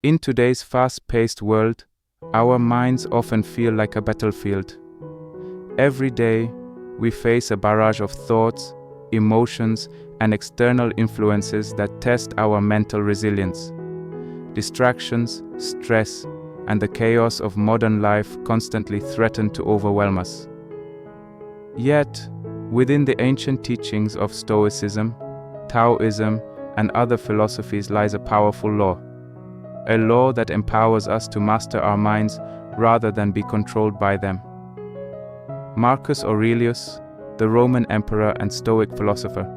In today's fast-paced world, our minds often feel like a battlefield. Every day, we face a barrage of thoughts, emotions, and external influences that test our mental resilience. Distractions, stress, and the chaos of modern life constantly threaten to overwhelm us. Yet, within the ancient teachings of Stoicism, Taoism, and other philosophies lies a powerful law. A law that empowers us to master our minds rather than be controlled by them. Marcus Aurelius, the Roman emperor and Stoic philosopher,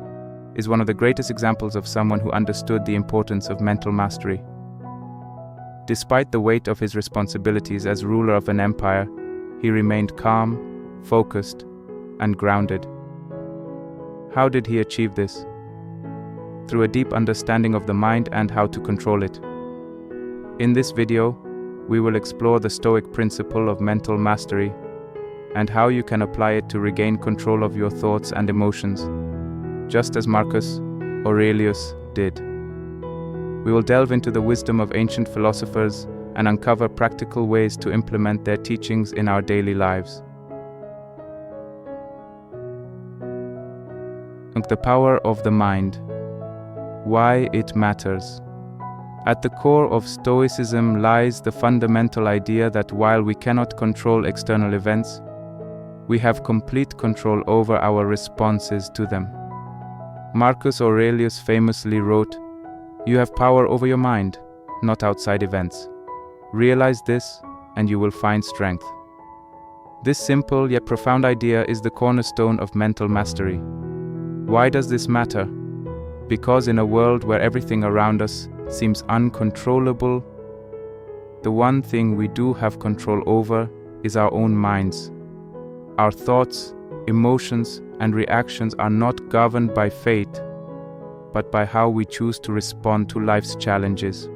is one of the greatest examples of someone who understood the importance of mental mastery. Despite the weight of his responsibilities as ruler of an empire, he remained calm, focused, and grounded. How did he achieve this? Through a deep understanding of the mind and how to control it. In this video, we will explore the Stoic principle of mental mastery and how you can apply it to regain control of your thoughts and emotions, just as Marcus Aurelius did. We will delve into the wisdom of ancient philosophers and uncover practical ways to implement their teachings in our daily lives. The power of the mind. Why it matters. At the core of Stoicism lies the fundamental idea that while we cannot control external events, we have complete control over our responses to them. Marcus Aurelius famously wrote, "You have power over your mind, not outside events. Realize this, and you will find strength." This simple yet profound idea is the cornerstone of mental mastery. Why does this matter? Because in a world where everything around us seems uncontrollable, the one thing we do have control over is our own minds. Our thoughts, emotions, and reactions are not governed by fate, but by how we choose to respond to life's challenges.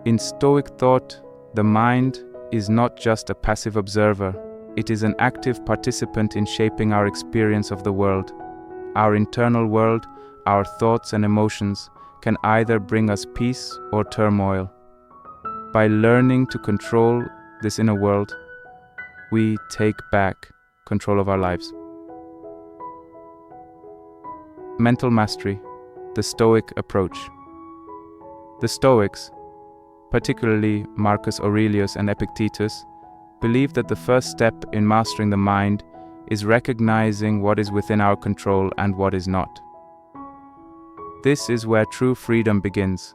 In Stoic thought, the mind is not just a passive observer, it is an active participant in shaping our experience of the world. Our internal world, our thoughts and emotions, can either bring us peace or turmoil. By learning to control this inner world, we take back control of our lives. Mental mastery, the Stoic approach. The Stoics, particularly Marcus Aurelius and Epictetus, believe that the first step in mastering the mind is recognizing what is within our control and what is not. This is where true freedom begins,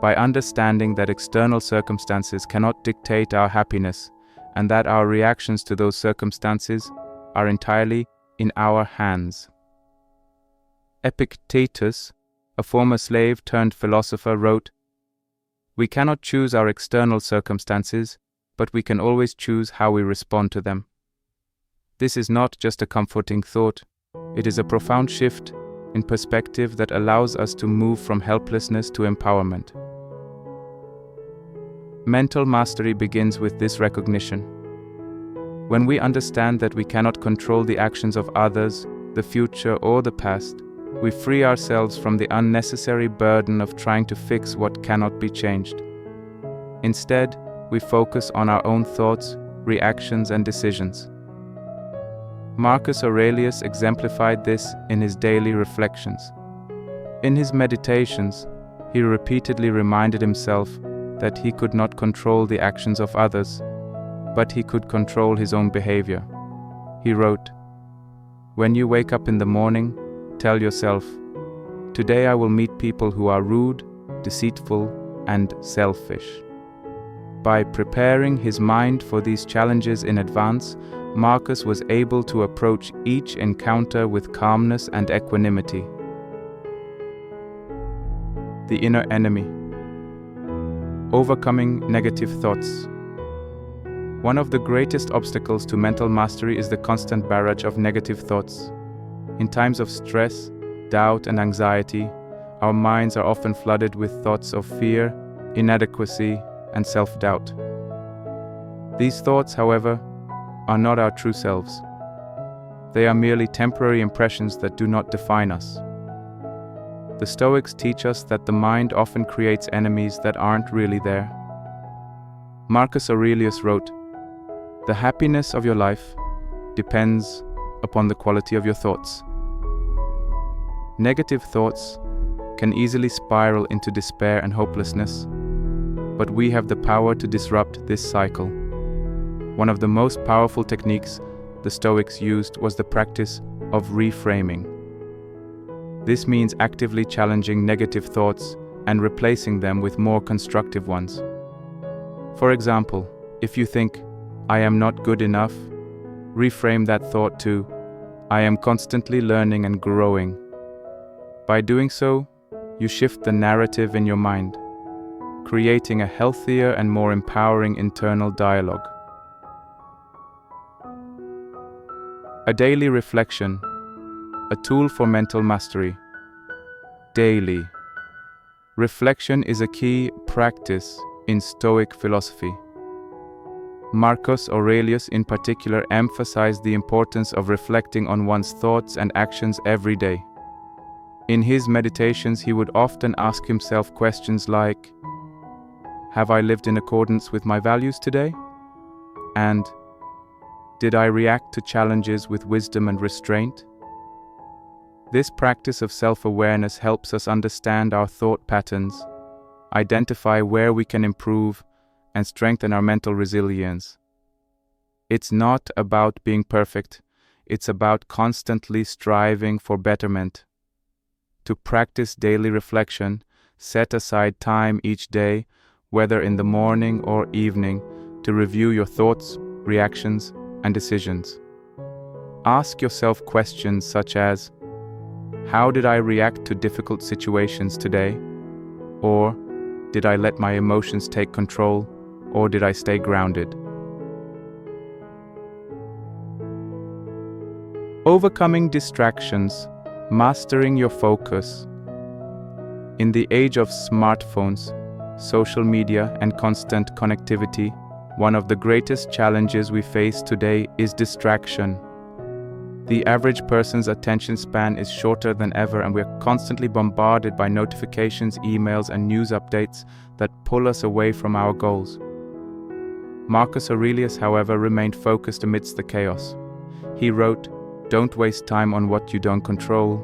by understanding that external circumstances cannot dictate our happiness and that our reactions to those circumstances are entirely in our hands. Epictetus, a former slave turned philosopher, wrote, "We cannot choose our external circumstances, but we can always choose how we respond to them." This is not just a comforting thought, it is a profound shift in perspective that allows us to move from helplessness to empowerment. Mental mastery begins with this recognition. When we understand that we cannot control the actions of others, the future, or the past, we free ourselves from the unnecessary burden of trying to fix what cannot be changed. Instead, we focus on our own thoughts, reactions, and decisions. Marcus Aurelius exemplified this in his daily reflections. In his meditations, he repeatedly reminded himself that he could not control the actions of others, but he could control his own behavior. He wrote, "When you wake up in the morning, tell yourself, 'Today I will meet people who are rude, deceitful, and selfish.'" By preparing his mind for these challenges in advance, Marcus was able to approach each encounter with calmness and equanimity. The inner enemy. Overcoming negative thoughts. One of the greatest obstacles to mental mastery is the constant barrage of negative thoughts. In times of stress, doubt, and anxiety, our minds are often flooded with thoughts of fear, inadequacy, and self-doubt. These thoughts, however, are not our true selves. They are merely temporary impressions that do not define us. the Stoics teach us that the mind often creates enemies that aren't really there. Marcus Aurelius wrote, "The happiness of your life depends upon the quality of your thoughts." Negative thoughts can easily spiral into despair and hopelessness, but we have the power to disrupt this cycle. One of the most powerful techniques the Stoics used was the practice of reframing. This means actively challenging negative thoughts and replacing them with more constructive ones. For example, if you think, "I am not good enough," reframe that thought to, "I am constantly learning and growing." By doing so, you shift the narrative in your mind, creating a healthier and more empowering internal dialogue. A daily reflection, a tool for mental mastery. Daily reflection is a key practice in Stoic philosophy. Marcus Aurelius in particular emphasized the importance of reflecting on one's thoughts and actions every day. In his meditations, he would often ask himself questions like, "Have I lived in accordance with my values today?" And, "Did I react to challenges with wisdom and restraint?" This practice of self-awareness helps us understand our thought patterns, identify where we can improve, and strengthen our mental resilience. It's not about being perfect, it's about constantly striving for betterment. To practice daily reflection, set aside time each day, whether in the morning or evening, to review your thoughts, reactions, and decisions. Ask yourself questions such as, "How did I react to difficult situations today?" Or, "Did I let my emotions take control, or did I stay grounded?" Overcoming distractions, mastering your focus. In the age of smartphones, social media, and constant connectivity, one of the greatest challenges we face today is distraction. The average person's attention span is shorter than ever, and we're constantly bombarded by notifications, emails, and news updates that pull us away from our goals. Marcus Aurelius, however, remained focused amidst the chaos. He wrote, "Don't waste time on what you don't control.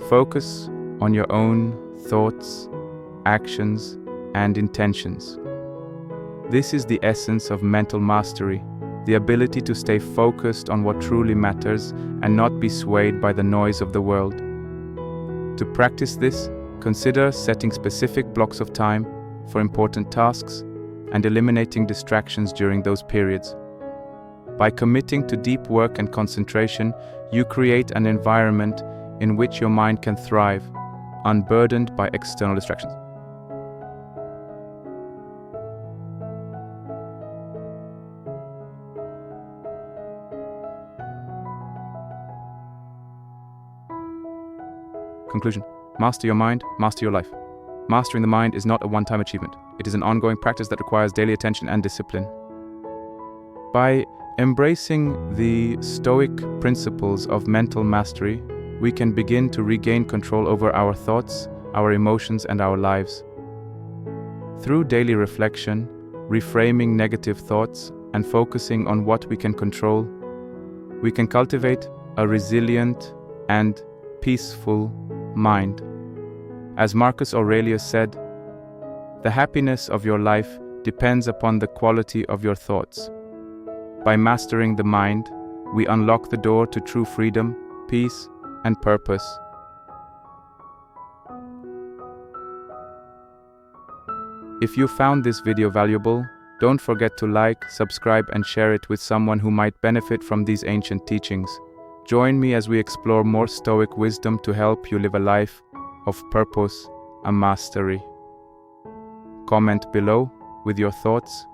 Focus on your own thoughts, actions, and intentions." This is the essence of mental mastery, the ability to stay focused on what truly matters and not be swayed by the noise of the world. To practice this, consider setting specific blocks of time for important tasks and eliminating distractions during those periods. By committing to deep work and concentration, you create an environment in which your mind can thrive, unburdened by external distractions. Conclusion. Master your mind, master your life. Mastering the mind is not a one-time achievement. It is an ongoing practice that requires daily attention and discipline. By embracing the Stoic principles of mental mastery, we can begin to regain control over our thoughts, our emotions, and our lives. Through daily reflection, reframing negative thoughts, and focusing on what we can control, we can cultivate a resilient and peaceful mind. As Marcus Aurelius said, "The happiness of your life depends upon the quality of your thoughts." By mastering the mind, we unlock the door to true freedom, peace, and purpose. If you found this video valuable, don't forget to like, subscribe, and share it with someone who might benefit from these ancient teachings. Join me as we explore more Stoic wisdom to help you live a life of purpose and mastery. Comment below with your thoughts.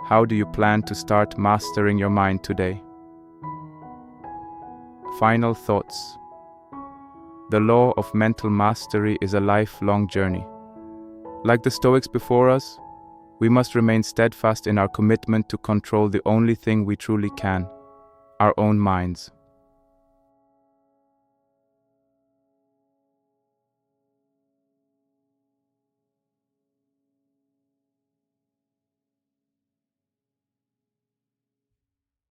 How do you plan to start mastering your mind today? Final thoughts. The law of mental mastery is a lifelong journey. Like the Stoics before us, we must remain steadfast in our commitment to control the only thing we truly can, our own minds.